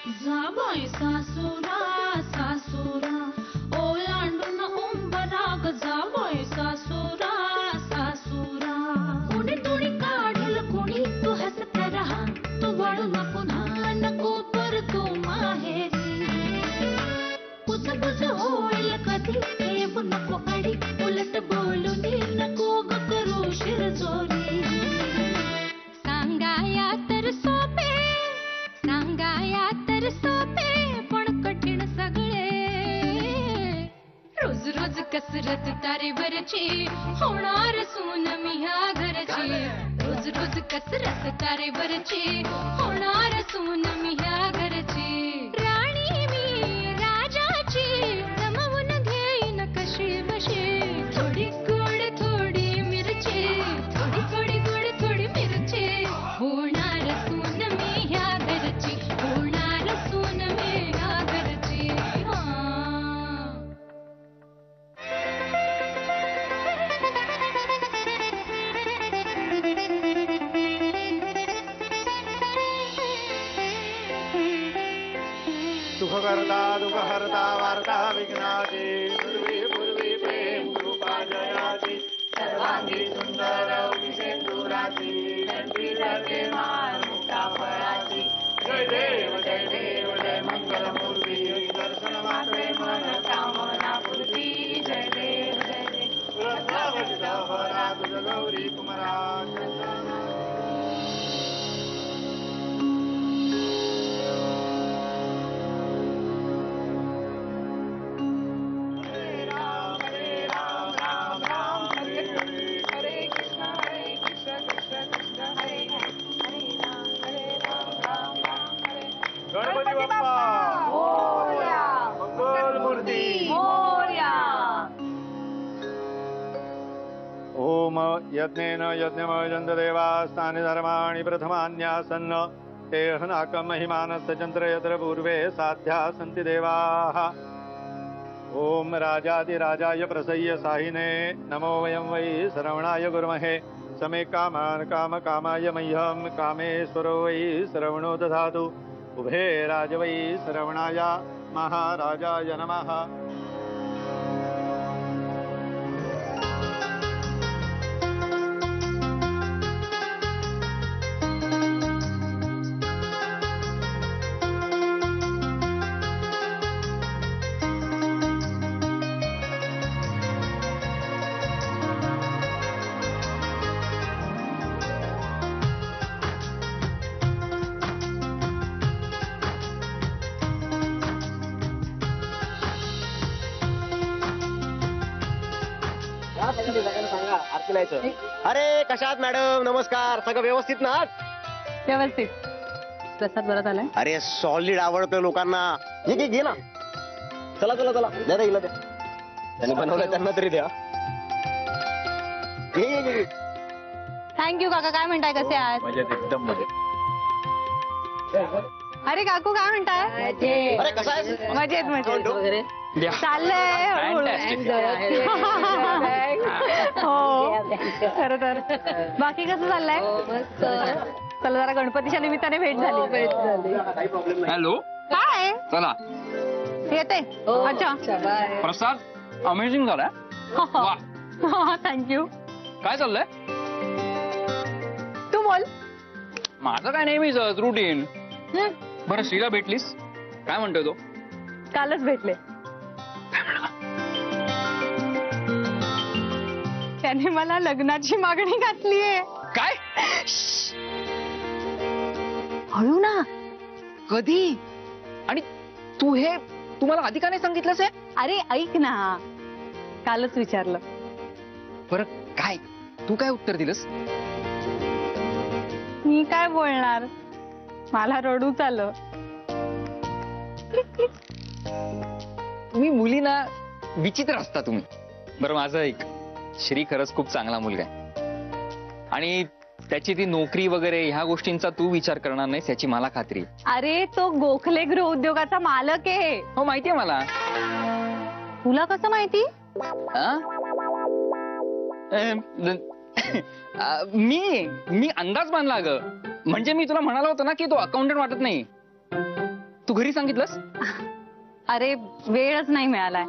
जाबाई सासुरा सासुरा ओलांडून उंबराग जाबाई सासुरा सासुरा कुणी तुणी काढल कुणी तू हसत रहा तू वळू न पुन्हा नको पर तू माहेरी पुसपुस होईल कधी ठेवू नको अडी उलट बोलून नको ग करू शिरजोरी सांगाया तर सोपे सांगाया तर सोपे पण कठीण सगळे रोज रोज कसरत तारेवरची होणार सून मी ह्या घरची रोज रोज कसरत तारेवरची होणार सून मी ह्या घरची राणी मी राजाची रमवून घेईन कशी बशी थोडी गोड थोडी मिरची थोडी थोडी गोड थोडी मिरची होणार सून मी ह्या घरची होणार सून मी ह्या घरची सुखकर्ता दुःखहर्ता वार्ता विघ्नाची पूर्वी पूर्वी प्रेम कृपा जयाची सर्वांगी सुंदर विषेंदुराची जंती जगे मान मुक्ता फळाची जय देव जय मंगलमूर्ती दर्शन मात्रे मन कामना पूर्ती जय देव तुला तुझ गौरी कुमारा गणपती बाप्पा मोरया मंगलमूर्ती मोरया ओम यज्ञेन यज्ञमयजन्त देवास्तानि धर्माणि प्रथमान्यासन्न ते हनाकं महिमानस्तचन्द्र यत्र पूर्वे साध्या सन्ति देवाः ओम राजाधिराजाय प्रसह्य साहिने नमो वयं वै श्रवणाय गुर्महे समे कामान् कामकामाय मह्यं कामेश्वरो वै श्रवणो दधातु उभे राज वै श्रवणाय महाराजाय नमः अरे कशात मॅडम नमस्कार सगळं व्यवस्थित ना व्यवस्थित प्रसाद बरं झालाय अरे सॉलिड आवडतं लोकांना घे ना चला चला चला द्या द्या द्या त्यांनी बनवलं त्यांना तरी द्या थँक्यू काका काय म्हणताय कसे आहात मजेत एकदम मजेत अरे काकू काय म्हणताय अरे कसा आहे मजेत मजेत चाललंय हो खरं तर बाकी कसं चाललंय चला जरा गणपतीच्या निमित्ताने भेट झाली हॅलो काय चला येते अच्छा प्रसाद अमेझिंग झालाय वा थँक्यू काय चाललंय तू बोल माझं काय नेहमीच रुटीन बरं श्रीला भेटलीस काय म्हणतोय तो कालच भेटले त्याने मला लग्नाची मागणी घातलीये काय हळू ना कधी आणि तू मला आधी का नाही सांगितलंस अरे ऐक ना कालच विचारलं बरं काय तू काय उत्तर दिलंस मी काय बोलणार मला रडूच आलं तुम्ही मुलींना विचित्र असता तुम्ही बरं माझं ऐक श्री खरंच खूप चांगला मुलगा आहे आणि त्याची ती नोकरी वगैरे ह्या गोष्टींचा तू विचार करणार नाहीस याची मला खात्री अरे तो गोखले गृह उद्योगाचा मालक आहे हो माहितीये मला तुला कसं माहिती मी अंदाज बांधला ग म्हणजे मी तुला म्हणाला होता ना की तो अकाउंटंट वाटत नाही तू घरी सांगितलंस? अरे वेळच नाही मिळालाय.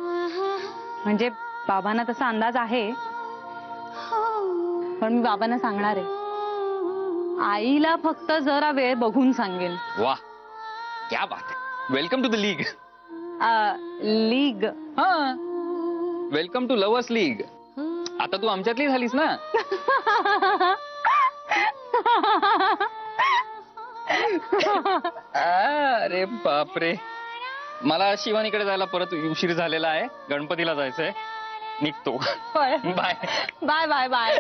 म्हणजे बाबांना तसा अंदाज आहे, पण मी बाबांना सांगणार आहे. आईला फक्त जरा वेळ बघून सांगेन. वा, क्या बात. Welcome to the league. League? हा, वेलकम टू लवर्स लीग. आता तू आमच्यातली झालीस ना. अरे बापरे, मला शिवानीकडे जायला परत उशीर झालेला आहे. गणपतीला जायचंय. निघतो. Bye bye bye bye.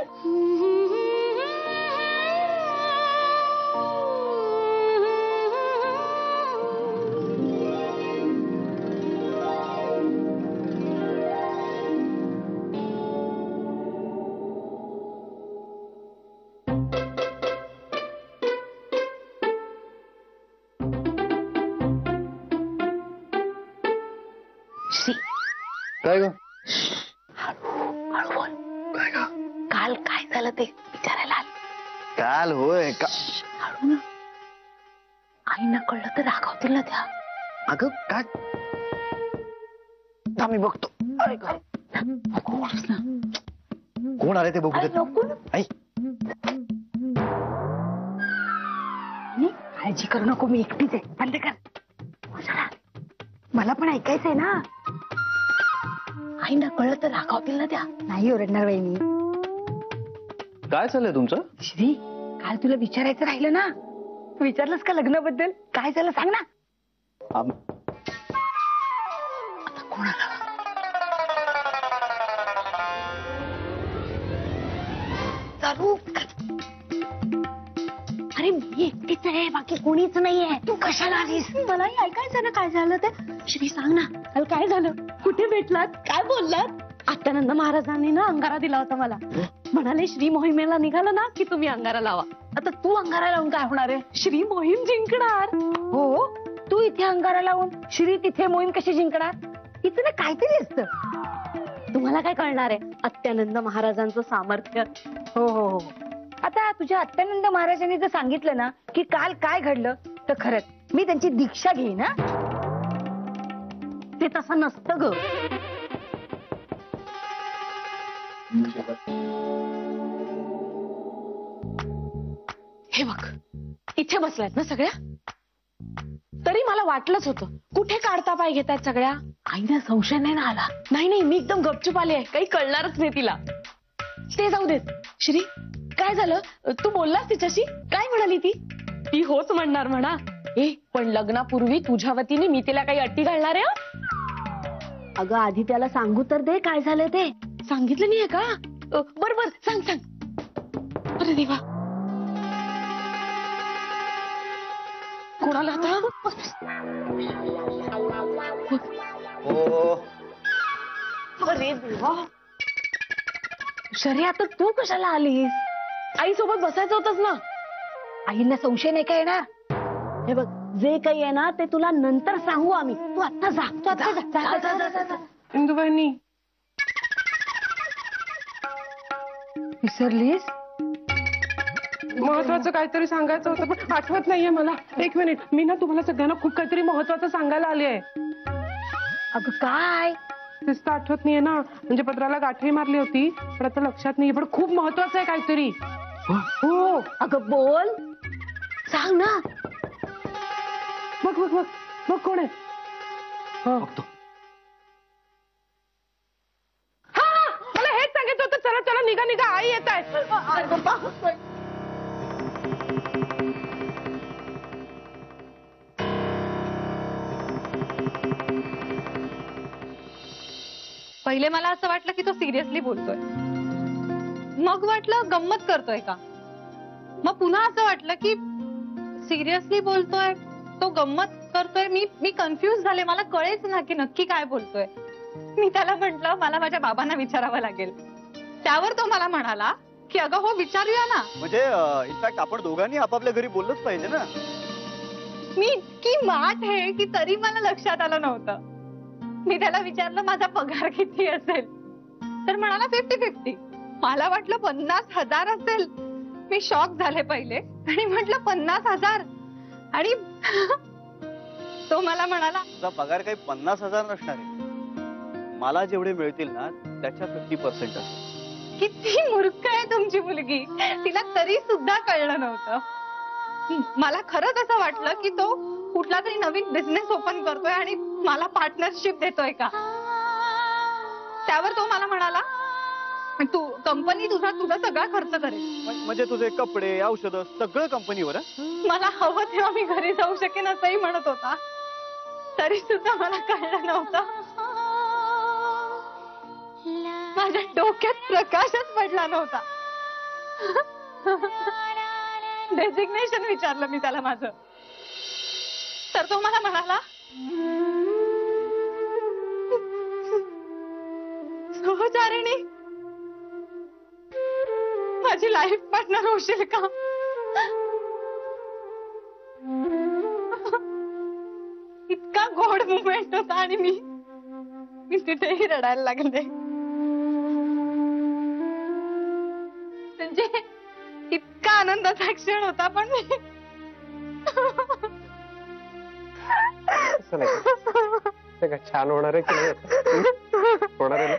काय ग? काल काय झालं ते विचारायला आले. काल होय का? आईना कळलं तर रागावतील ना त्या. अगं काय? मी बघतो. कोण आले ते बघू देत. आई काळजी करू नको, मी एकटीच आहे. बंद कर. मला पण ऐकायचंय ना. आईना कळलं तर रागावतील ना त्या. नाही ओरडणार वहिनी. काय चाललंय तुमचं? श्री, काल तुला विचारायचं राहिलं ना. विचारलंस का लग्नाबद्दल? काय झालं सांग ना. आता कोणाला? चालू. अरे मी एकटीच आहे, बाकी कोणीच नाहीये. तू कशाला आलीस? मलाही ऐकायचं ना काय झालं ते. श्री सांग ना, काल काय झालं? कुठे भेटलात? काय बोललात? आत्यानंद महाराजांनी ना अंगारा दिला होता मला. म्हणाले श्री मोहिमेला निघाला ना की तुम्ही अंगारा लावा. आता तू अंगारा लावून काय होणार आहे? श्री मोहीम जिंकणार. हो, तू इथे अंगारा लावून श्री तिथे मोहीम कशी जिंकणार? इथे ना काहीतरी असतं. तुम्हाला काय कळणार आहे आत्यानंद महाराजांचं सामर्थ्य? हो हो हो. आता तुझ्या आत्यानंद महाराजांनी जर सांगितलं ना की काल काय घडलं, तर खरंच मी त्यांची दीक्षा घेईन ना. ते तसं नसतं ग. हे बघ, इथे बसल्यात ना सगळ्या. तरी मला वाटलंच होतं कुठे काढता पाय घेतात सगळ्या. आईला संशय नाही ना आला? नाही नाही, मी एकदम गपचूप आली आहे, काही कळणारच नाही तिला. ते जाऊ देत. श्री, काय झालं? तू बोललास तिच्याशी? काय म्हणाली ती? ती होच म्हणणार म्हणा. पण लग्नापूर्वी तुझ्या वतीने मी तिला काही अट्टी घालणार आहे? अगं आधी त्याला सांगू तर दे काय झालं ते. सांगितलं नाहीये का? बर बर, सांग सांग. अरे देवा, कोणाला आता? अरे देवा. शरी, आता तू कशाला आलीस? आई सोबत बसायचं होतंच ना. आईंना संशय नाही का येणार? हे बघ, जे काही आहे ना ते तुला नंतर सांगू आम्ही. तू आता जा. तू आता जा. इंदुबाईंनी विसरलीस? महत्वाचं काहीतरी सांगायचं होतं पण आठवत नाहीये मला. एक मिनिट, मी ना तुम्हाला सगळ्यांना खूप काहीतरी महत्वाचं सांगायला आली आहे. अगं काय? तेच तर आठवत नाहीये ना. म्हणजे पत्राला गाठी मारली होती पण आता लक्षात नाहीये. पण खूप महत्वाचं आहे काहीतरी. हो, अगं बोल, सांग ना. बघ बघ बघ बघ, कोण आहे? बघतो. मला हेच सांगितलं होतं. चला चला, निघा निघा, आई येत आहे. पहिले मला असं वाटलं की तो सिरियसली बोलतोय, मग वाटलं गंमत करतोय का, मग पुन्हा असं वाटलं की सिरियसली बोलतोय, तो गंमत करतोय. मी कन्फ्युज झाले, मला कळेच ना की नक्की काय बोलतोय. मी त्याला म्हंटल मला माझ्या बाबांना विचारावं लागेल. त्यावर तो मला म्हणाला की अगं हो, विचारूया ना. म्हणजे इनफॅक्ट आपण दोघांनी आपापल्या घरी बोललोच पाहिजे ना. मी इतकी माठ आहे की तरी मला लक्षात आलं नव्हतं. मी त्याला विचारलं माझा पगार किती असेल, तर म्हणाला 50-50. मला वाटलं 50,000 असेल. मी शॉक झाले पहिले आणि म्हटलं 50,000. आणि तो मला म्हणाला, तुझा पगार काही 50,000 नसणार आहे. मला जेवढे मिळतील ना त्याच्या 50% असेल. किती मूर्ख आहे तुमची मुलगी. तिला तरी सुद्धा कळलं नव्हतं. मला खरंच असं वाटलं की तो कुठला तरी नवीन बिझनेस ओपन करतोय आणि मला पार्टनरशिप देतोय का. त्यावर तो मला म्हणाला, तू कंपनी तुझा सगळा खर्च करेल. म्हणजे तुझे कपडे औषधं सगळं कंपनीवर. मला हवं तेव्हा मी घरी जाऊ शकेन असंही म्हणत होता. तरी सुद्धा मला कळलं नव्हतं. माझ्या डोक्यात प्रकाशच पडला नव्हता. डेझिग्नेशन विचारलं मी त्याला माझं, तर तो मला म्हणाला, सहचारिणी माझी लाईफ पार्टनर होशील का. इतका गोड मुवमेंट होता आणि मी तिथेही रडायला लागले. म्हणजे इतका आनंदाचा क्षण होता. पण मी छान होणार आहे की नाही होणार आहे ना.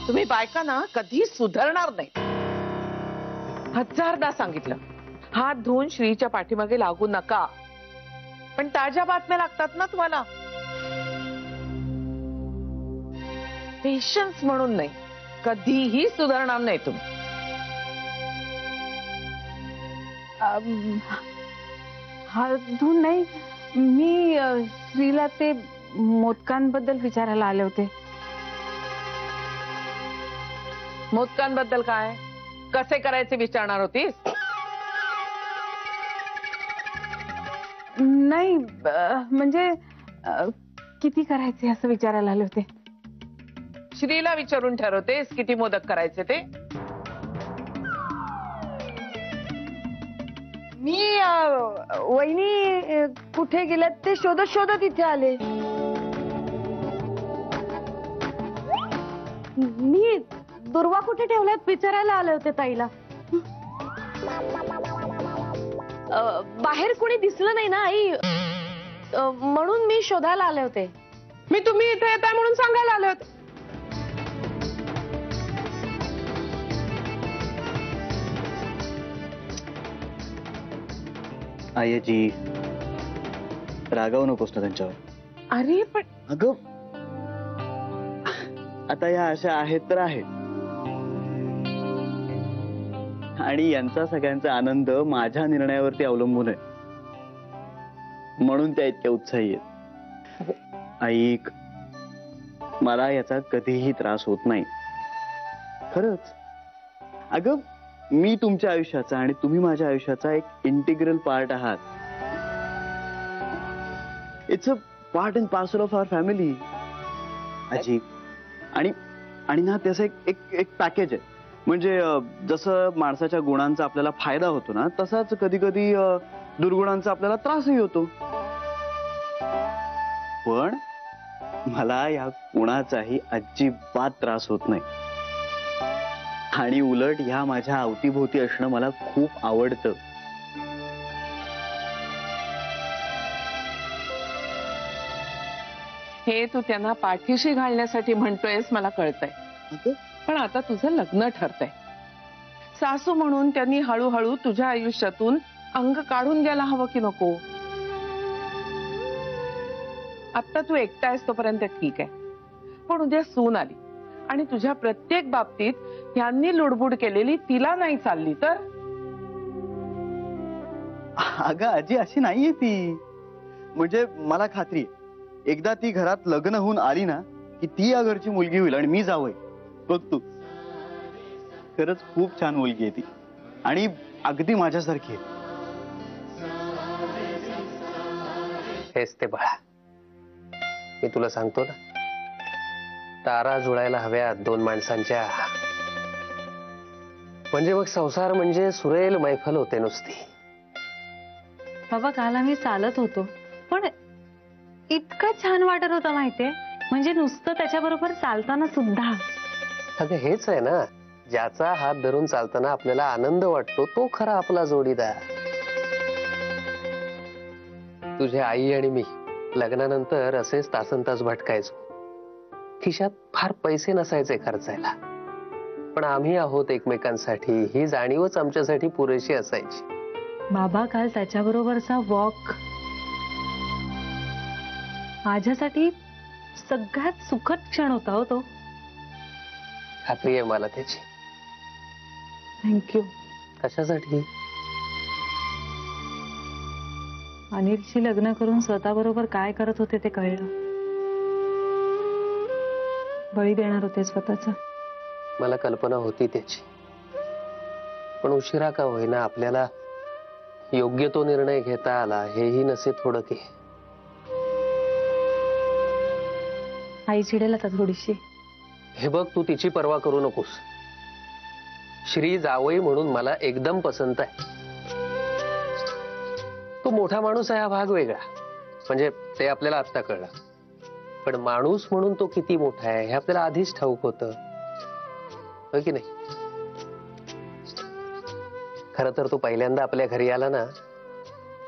तुम्ही बायका ना कधी सुधारणार नाही. 1000दा सांगितलं, हात धुवून श्रीच्या पाठीमागे लागू नका. पण ताज्या बातम्या लागतात ना तुम्हाला. पेशन्स म्हणून नाही, कधीही सुधारणार नाही तुम्ही. हात धुवून नाही, मी श्रीला ते मोदकांबद्दल विचारायला आले होते. मोदकांबद्दल काय, कसे करायचे विचारणार होतीस. नाही म्हणजे किती करायचे असं विचारायला आले होते. श्रीला विचारून ठरवतेस किती मोदक करायचे ते. मी वहिनी कुठे गेल्यात ते शोधत शोधत इथे आले. मी दुर्वा कुठे ठेवल्यात विचारायला आले होते ताईला. बाहेर कोणी दिसलं नाही ना आई, म्हणून मी शोधायला आले होते. मी तुम्ही इथे येताय म्हणून सांगायला आले होते. आयजी रागावू नकोस ना त्यांच्यावर. अरे पण अगं आता या अशा आहेत तर आहेत, आणि यांचा सगळ्यांचा आनंद माझ्या निर्णयावरती अवलंबून आहे, म्हणून त्या इतक्या उत्साही आहेत. ऐक, मला याचा कधीही त्रास होत नाही खरंच. अगं मी तुमच्या आयुष्याचा आणि तुम्ही माझ्या आयुष्याचा एक इंटिग्रल पार्ट आहात. It's a part and parcel of our family आजी. आणि ना त्याचं एक पॅकेज आहे. म्हणजे जसं माणसाच्या गुणांचा आपल्याला फायदा होतो ना, तसाच कधी कधी दुर्गुणांचा आपल्याला त्रासही होतो. पण मला या गुणाचाही अजिबात त्रास होत नाही, आणि उलट ह्या माझ्या अवतीभोवती असणं मला खूप आवडतं. हे तू त्यांना पाठीशी घालण्यासाठी म्हणतोयस मला कळतंय. पण आता तुझं लग्न ठरतंय. सासू म्हणून त्यांनी हळूहळू तुझ्या आयुष्यातून अंग काढून द्यायला हवं की नको. आता तू एकटा आहेस तोपर्यंत ठीक आहे, पण उद्या सून आली आणि तुझ्या प्रत्येक बाबतीत यांनी लुडबुड केलेली तिला नाही चालली तर. अगं आजी अशी नाहीये ती. म्हणजे मला खात्री आहे, एकदा ती घरात लग्न होऊन आली ना की ती या घरची मुलगी होईल आणि मी जावई. बघ तू, खरंच खूप छान मुलगी आहे ती, आणि अगदी माझ्यासारखी आहे. हेच ते बाळा, मी तुला सांगतो ना, तारा जुळायला हव्यात दोन माणसांच्या, म्हणजे मग संसार म्हणजे सुरेल मैफल होते नुसती. बाबा काल आम्ही चालत होतो, पण इतकं छान वाटत होतं माहितीये, म्हणजे नुसतं त्याच्याबरोबर चालताना सुद्धा. अगं हेच आहे ना, ज्याचा हात धरून चालताना आपल्याला आनंद वाटतो तो खरा आपला जोडीदार. तुझ्या आई आणि मी लग्नानंतर असेच तासनतास भटकायचो. खिशात फार पैसे नसायचे खर्चायला, पण आम्ही आहोत एकमेकांसाठी ही जाणीवच आमच्यासाठी पुरेशी असायची. बाबा, काल त्याच्याबरोबरचा वॉक माझ्यासाठी सगळ्यात सुखद क्षण होता हो तो. खात्री आहे मला त्याची. थँक्यू. कशासाठी? अनिलशी लग्न करून स्वतःबरोबर काय करत होते ते कळलं. बळी देणार होते स्वतःचा. मला कल्पना होती त्याची, पण उशिरा का होईना आपल्याला योग्य तो निर्णय घेता आला, हेही नसेल थोडं की. आई चिडेल आता थोडीशी. हे बघ, तू तिची पर्वा करू नकोस. श्री जावई म्हणून मला एकदम पसंत आहे. तो मोठा माणूस आहे हा भाग वेगळा, म्हणजे ते आपल्याला आत्ता कळलं. पण माणूस म्हणून तो किती मोठा आहे हे आपल्याला आधीच ठाऊक होतं, हो की नाही? खर तर तो पहिल्यांदा आपल्या घरी आला ना,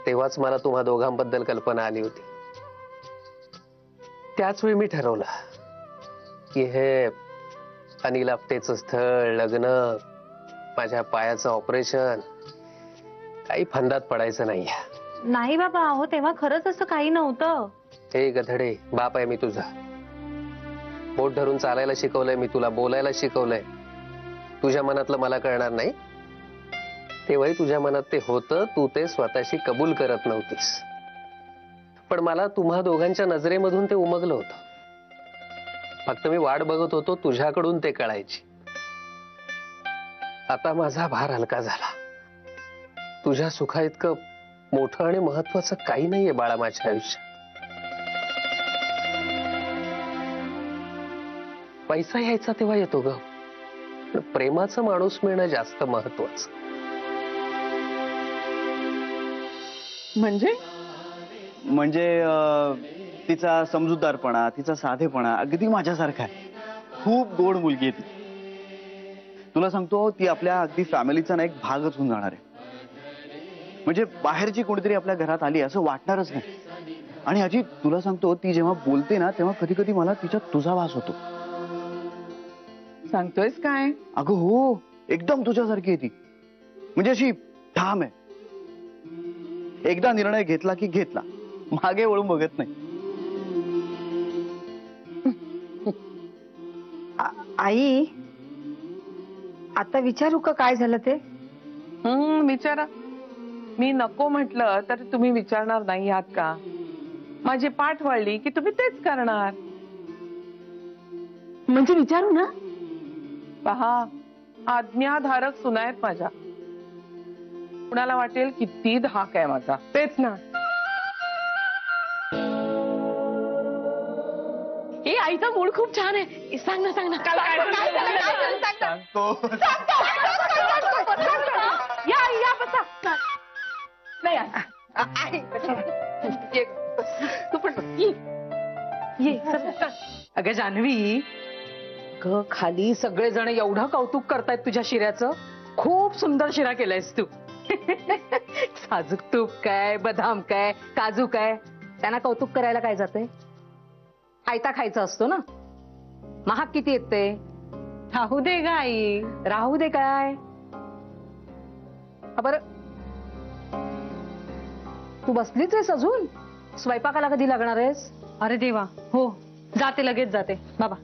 तेव्हाच मला तुम्हा दोघांबद्दल कल्पना आली होती. त्याच वेळी मी ठरवलं की हे अनिल आपटेचं स्थळ, लग्न, माझ्या पायाचं ऑपरेशन काही फंदात पडायचं नाही. नाही बाबा, अहो तेव्हा खरंच असं काही नव्हतं. हे गधडे, बाप आहे मी तुझा. बोट धरून चालायला शिकवलंय मी तुला, बोलायला शिकवलंय. तुझ्या मनातलं मला कळणार नाही. तेव्हाही तुझ्या मनात ते होतं, तू ते स्वतःशी कबूल करत नव्हतीस. पण मला तुम्हा दोघांच्या नजरेमधून ते उमगलं होतं. फक्त मी वाट बघत होतो तुझ्याकडून ते कळायची. आता माझा भार हलका झाला. तुझ्या सुखा इतकं मोठं आणि महत्वाचं काही नाहीये बाळा माझ्या आयुष्यात. पैसा यायचा तेव्हा येतो ग, प्रेमाचं माणूस मिळणं जास्त महत्वाचं. म्हणजे तिचा समजूतदारपणा, तिचा साधेपणा अगदी माझ्यासारखा आहे. खूप गोड मुलगी आहे ती. तुला सांगतो, ती आपल्या अगदी फॅमिलीचा ना एक भागच होऊन जाणार आहे. म्हणजे बाहेरची कोणीतरी आपल्या घरात आली असं वाटणारच नाही. आणि अजित, तुला सांगतो, ती जेव्हा बोलते ना तेव्हा कधी कधी मला तिच्यात तुझा वास होतो. सांगतोयस काय? अगं हो, एकदम तुझ्यासारखी आहे ती. म्हणजे अशी ठाम आहे. एकदा निर्णय घेतला की घेतला, मागे वळून बघत नाही. आई, आता विचारू का काय झालं ते? विचारा. मी नको म्हटलं तर तुम्ही विचारणार नाही आहात का? माझी पाठ वळली की तुम्ही तेच करणार. म्हणजे विचारू ना? पहा, आज्ञाधारक सुना आहेत माझ्या. कुणाला वाटेल किती धाक आहे माझा. तेच ना. हे आईचा मूड खूप छान आहे. सांग ना, सांग ना. सांगतो. या या बसा. नाही तू पण ये. अगं जान्हवी, ग खाली सगळेजण एवढं कौतुक करतायत तुझ्या शिऱ्याचं. खूप सुंदर शिरा केलायस तू. साजूक तूप काय, बदाम काय, काजू काय, त्यांना कौतुक करायला काय जाते? आयता खायचा असतो ना. महाग किती येत ते? राहू दे ग आई, राहू दे काय. बर, तू बसलीच आहेस अजून? स्वयंपाकाला कधी लागणार आहेस? अरे देवा, हो जाते, लगेच जाते बाबा.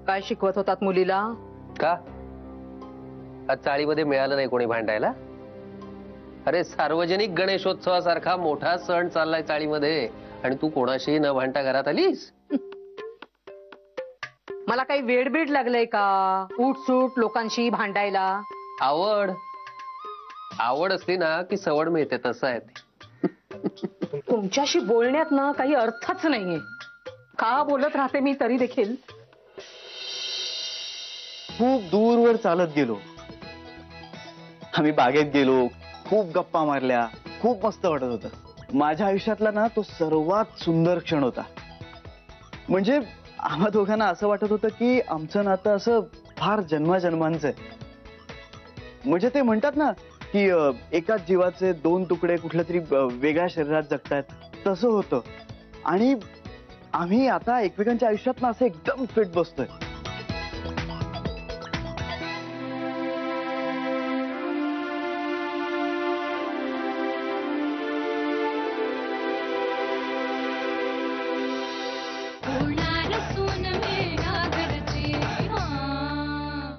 काय शिकवत होतात मुलीला? का आज चाळीमध्ये मिळालं नाही कोणी भांडायला? अरे, सार्वजनिक गणेशोत्सवासारखा मोठा सण चाललाय चाळीमध्ये आणि तू कोणाशी न भांडता घरात आलीस? मला काही वेडबीड लागलंय का उठसूट लोकांशी भांडायला? आवड असली ना की सवड मिळते, तसं आहे ते. तुमच्याशी बोलण्यात ना काही अर्थच नाहीये. का बोलत राहते मी तरी देखील. खूप दूरवर चालत गेलो. आम्ही बागेत गेलो, खूप गप्पा मारल्या, खूप मस्त वाटत होतं. माझ्या आयुष्यातला ना तो सर्वात सुंदर क्षण होता. म्हणजे आम्हा दोघांना असं वाटत होतं की आमचं नातं असं फार जन्माजन्मांचं आहे. म्हणजे ते म्हणतात ना की एकाच जीवाचे दोन तुकडे कुठल्या तरी वेगळ्या शरीरात जगतायत, तसं होतं. आणि आम्ही आता एकमेकांच्या आयुष्यात ना असं एकदम फिट बसतोय.